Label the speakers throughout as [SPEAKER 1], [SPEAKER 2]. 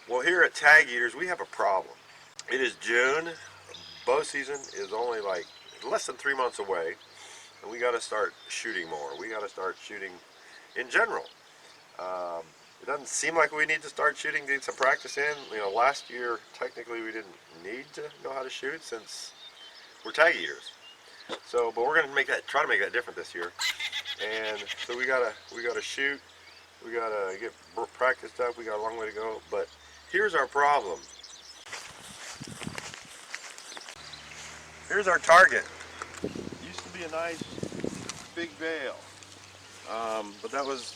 [SPEAKER 1] Well, here at Tag Eaters, we have a problem. It is June. Bow season is only like less than 3 months away, and we got to start shooting more. We got to start shooting in general. Um, it doesn't seem like we need to start shooting to get some practice in. You know, last year technically we didn't need to know how to shoot since we're Tag Eaters. So, but we're gonna try to make that different this year. And so we gotta shoot. We gotta get practiced up. We got a long way to go. But here's our problem. Here's our target. Used to be a nice big bale, but that was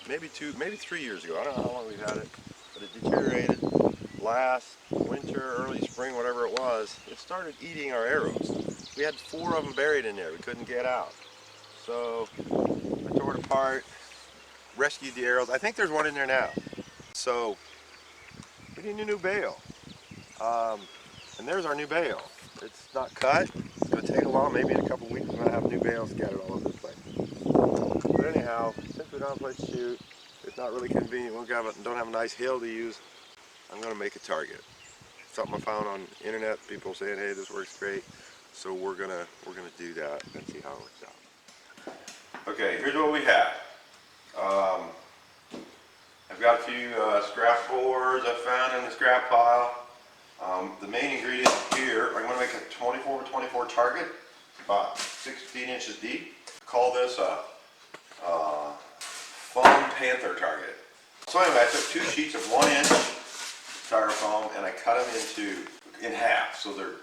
[SPEAKER 1] maybe 3 years ago. I don't know how long we've had it, but it deteriorated last winter, early spring, whatever it was. It started eating our arrows. We had 4 of them buried in there. We couldn't get out. So I tore it apart, rescued the arrows. I think there's one in there now. So we need a new bale. And there's our new bale. It's not cut. It's going to take a while. Maybe in a couple weeks we're going to have new bales scattered all over the place. But anyhow, since we don't have a place to shoot, it's not really convenient. We don't have a nice hill to use. I'm going to make a target. Something I found on the internet. People saying, "Hey, this works great." So we're gonna do that and see how it works out. Okay, here's what we have. I've got a few scrap boards I found in the scrap pile. The main ingredient here, I'm going to make a 24 by 24 target, about 16 inches deep. Call this a foam panther target. So anyway, I took 2 sheets of 1-inch styrofoam and I cut them in half. So they're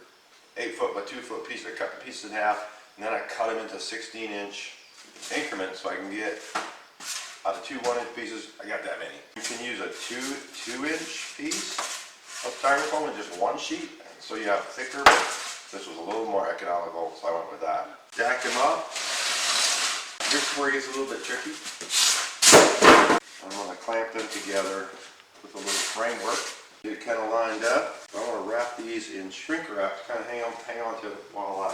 [SPEAKER 1] 8 foot by 2 foot pieces. I cut the pieces in half and then I cut them into 16-inch increments so I can get out of 2 1-inch pieces. I got that many. You can use a 2-inch piece of styrofoam in just 1 sheet, so you have thicker, but this was a little more economical, so I went with that. Stack them up. Here's where it gets a little bit tricky. I'm going to clamp them together with a little framework. Get it kind of lined up. I want to wrap these in shrink wrap to kind of hang on to it while I.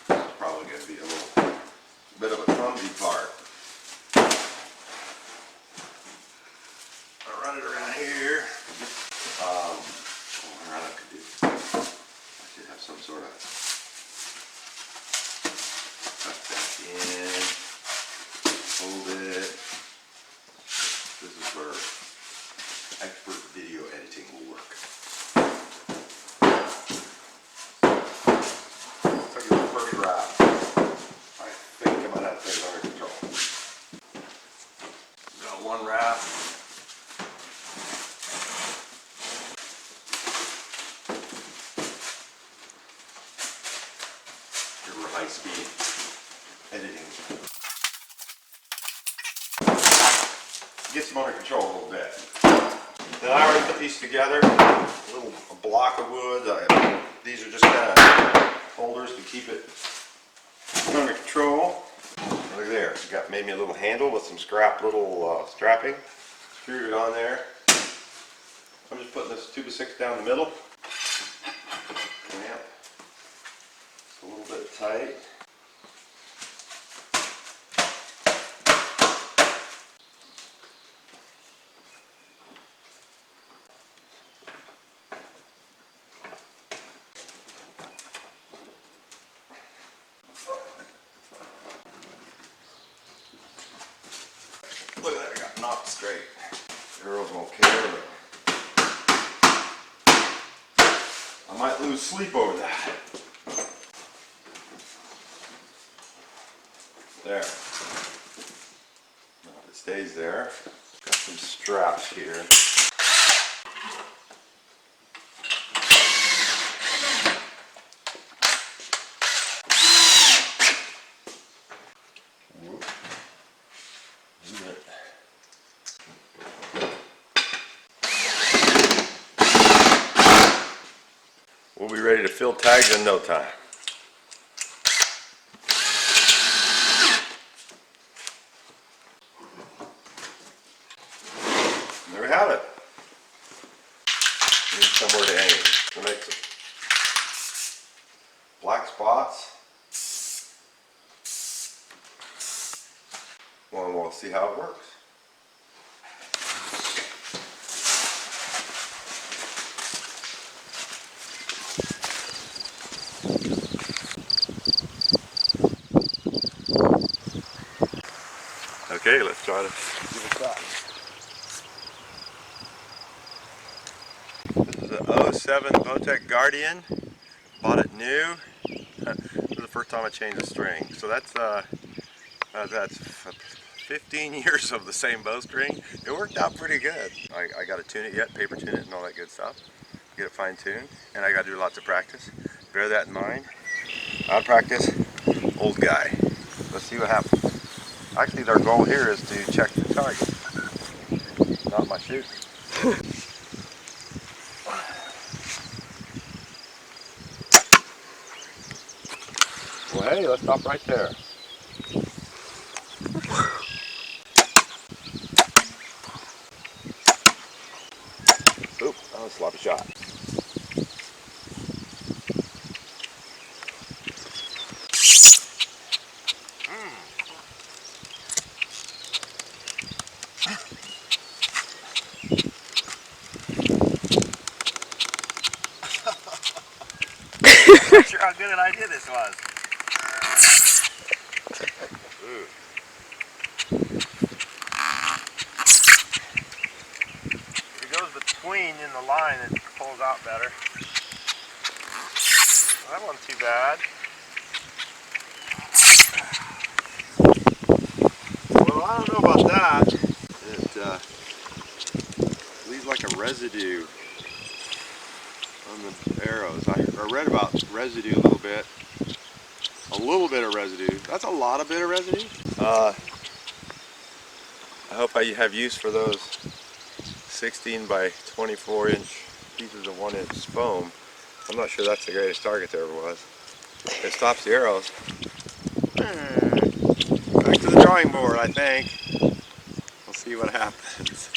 [SPEAKER 1] This is probably going to be a little bit of a clumsy part. I'll run it around here. I should have some sort of tuck back in, hold it. This is where expert video editing will work. Took the first wrap. I think I might have things under control. Got 1 wrap. High-speed editing. Gets them under control a little bit. Then I already put these together. A block of wood. These are just kind of holders to keep it under control. Look there. Made me a little handle with some little strapping. Screwed it on there. I'm just putting this 2x6 down the middle. Clamp. A little bit tight. Look at that, I got knocked straight. Arrows won't care, but I might lose sleep over that. There. Now if it stays there, got some straps here. Whoop. We'll be ready to fill tags in no time. There we have it. Need somewhere to aim. To make some black spots. Well, we'll see how it works. Okay, let's try to give it a shot. This is an 07 Bowtech Guardian. Bought it new. This is the first time I changed the string. So that's 15 years of the same bowstring. It worked out pretty good. I got to tune it yet, paper tune it and all that good stuff. Get it fine tuned, and I got to do lots of practice. Bear that in mind. I'll practice, old guy. Let's see what happens. Actually, our goal here is to check the target, not my shoot. Well, hey, let's stop right there. Oop, that was a sloppy shot. I'm not sure how good an idea this was. Ooh. If it goes between in the line, it pulls out better. Well, that wasn't too bad. Well, I don't know about that. It leaves like a residue on the arrows. I read about residue a little bit. A little bit of residue. That's a lot of bit of residue. I hope I have use for those 16 by 24 inch pieces of 1 inch foam. I'm not sure that's the greatest target there ever was. It stops the arrows. Back to the drawing board, I think. We'll see what happens.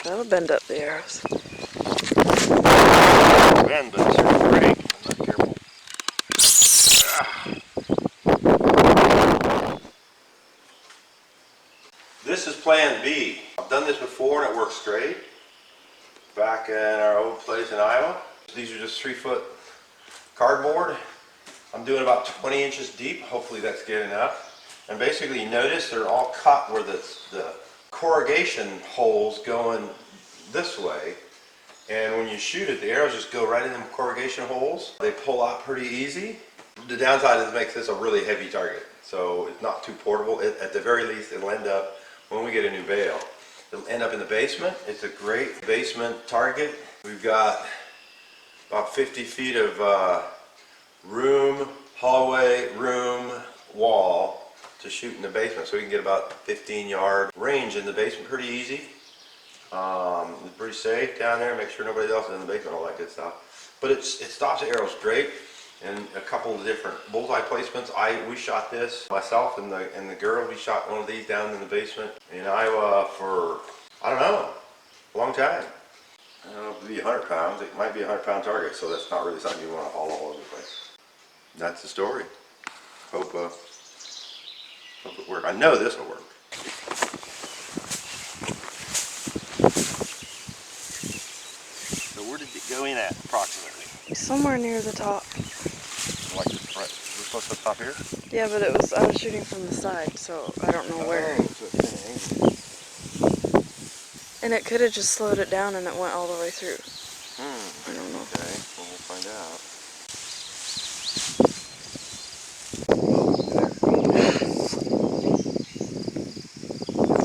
[SPEAKER 2] That'll bend up the arrows.
[SPEAKER 1] Bend, but it's going to break. I'm not careful. This is plan B. I've done this before and it works great. Back in our old place in Iowa. These are just 3-foot cardboard. I'm doing about 20 inches deep. Hopefully that's good enough. And basically you notice they're all cut where the corrugation holes going this way. And when you shoot it, the arrows just go right in them corrugation holes. They pull out pretty easy. The downside is it makes this a really heavy target. So it's not too portable. At the very least, it'll end up, when we get a new bail, it'll end up in the basement. It's a great basement target. We've got about 50 feet of room, hallway, room, wall to shoot in the basement. So we can get about 15-yard range in the basement pretty easy. It's pretty safe down there. Make sure nobody else is in the basement, all that good stuff. But it stops the arrows great. And a couple of different bullseye placements. We shot this myself and the girl. We shot one of these down in the basement in Iowa for, I don't know, a long time. I don't know if it'd be 100 pounds. It might be a 100-pound target, so that's not really something you want to haul all over the place. That's the story. Hope it works. I know this will work. So where did it go in at approximately?
[SPEAKER 2] Somewhere near the top.
[SPEAKER 1] Like this, right? We're supposed to stop here?
[SPEAKER 2] Yeah, but I was shooting from the side, so I don't know where.
[SPEAKER 1] So it's kind of angry.
[SPEAKER 2] And it could have just slowed it down and it went all the way through. I don't know.
[SPEAKER 1] Okay, well we'll find out.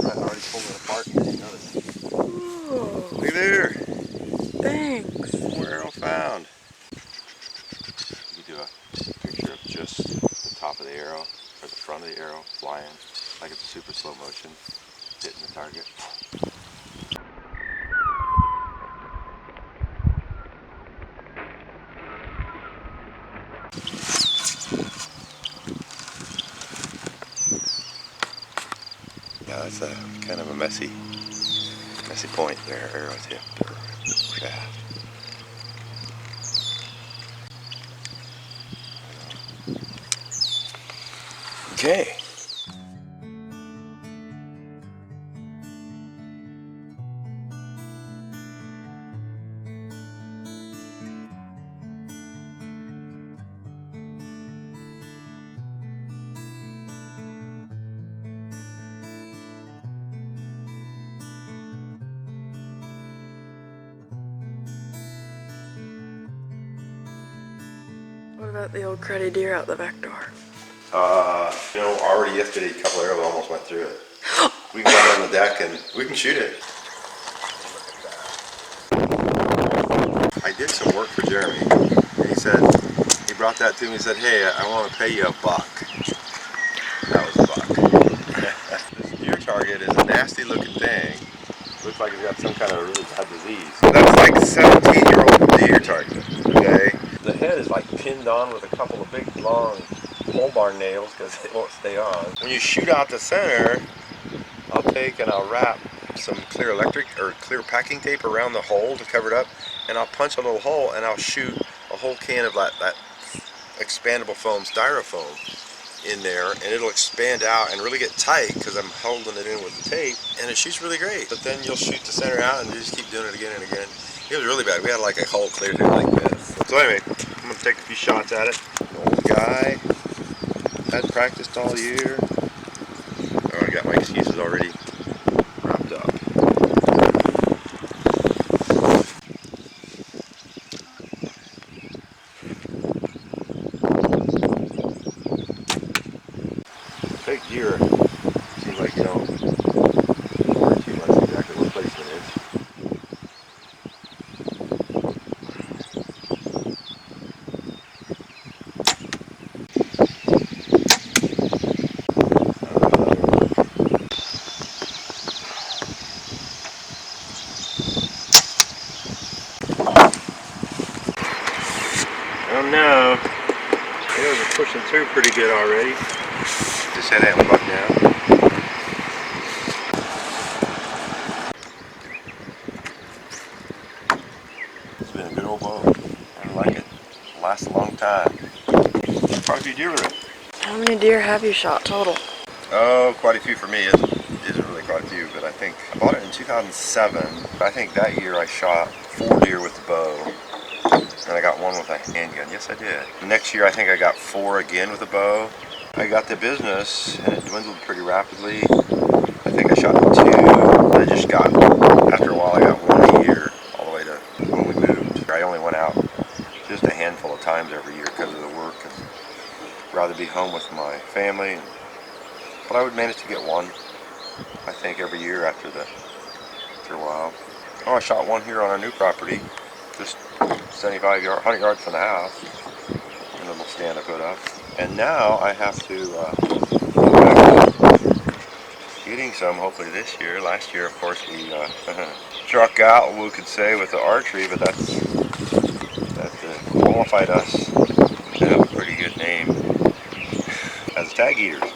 [SPEAKER 1] I already pulled it apart and didn't notice.
[SPEAKER 2] Ooh,
[SPEAKER 1] Look there!
[SPEAKER 2] thanks.
[SPEAKER 1] More arrow found. We do a picture of just the top of the arrow, or the front of the arrow, flying, like it's a super slow motion, hitting the target. Yeah, that's a kind of a messy point there, arrow tip or shaft. Okay.
[SPEAKER 2] What about the old cruddy deer out the back door?
[SPEAKER 1] Already yesterday, a couple of arrows almost went through it. We can go out on the deck and we can shoot it. I did some work for Jeremy, and he brought that to me and said, hey, I want to pay you $1. That was $1. This deer target is a nasty looking thing. Looks like it's got some kind of really bad disease. That's like 17-year-old deer target, okay? The head is like pinned on with a couple of big long pole barn nails because it won't stay on. When you shoot out the center, I'll take and I'll wrap some clear electric or clear packing tape around the hole to cover it up, and I'll punch a little hole and I'll shoot a whole can of that expandable foam, styrofoam in there, and it'll expand out and really get tight because I'm holding it in with the tape, and it shoots really great. But then you'll shoot the center out and you just keep doing it again and again. It was really bad. We had like a hole clear through like this. So anyway, I'm going to take a few shots at it. The old guy hadn't practiced all year. Oh, I got my excuses already wrapped up. Big deer seems like, worry too much exactly what placement is. I don't know. Arrows are pushing through pretty good already. Just had that buck down. It's been a good old bow. I like it. It'll last a long time. Quite a few deer with it.
[SPEAKER 2] How many deer have you shot total?
[SPEAKER 1] Oh, quite a few for me. It isn't really quite a few, but I think I bought it in 2007. I think that year I shot 4 deer with the bow. And I got 1 with a handgun. Yes, I did. Next year, I think I got 4 again with a bow. I got the business, and it dwindled pretty rapidly. I think I shot 2. I just got, after a while, I got 1 a year, all the way to when we moved. I only went out just a handful of times every year because of the work. I'd rather be home with my family. But I would manage to get 1, I think, every year after a while. Oh, I shot 1 here on our new property. Just 75 yards, 100 yards from the house, in a little stand I put up. And now I have to go back to shooting some, hopefully this year. Last year, of course, we struck out, we could say, with the archery, but that qualified us to have a pretty good name as tag eaters.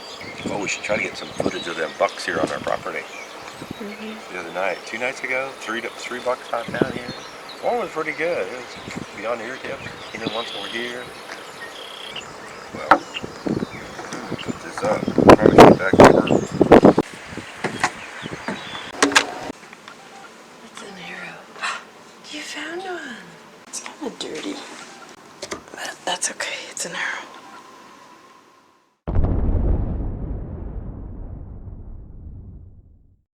[SPEAKER 1] Oh, we should try to get some footage of them bucks here on our property. The other night, 2 nights ago, 3 bucks shot down here. 1 was pretty good. It was beyond ear tip. And then 1 over here. Well, put this up. Probably get back to work.
[SPEAKER 2] It's an arrow. You found one. It's kind of dirty. But that's okay. It's an arrow.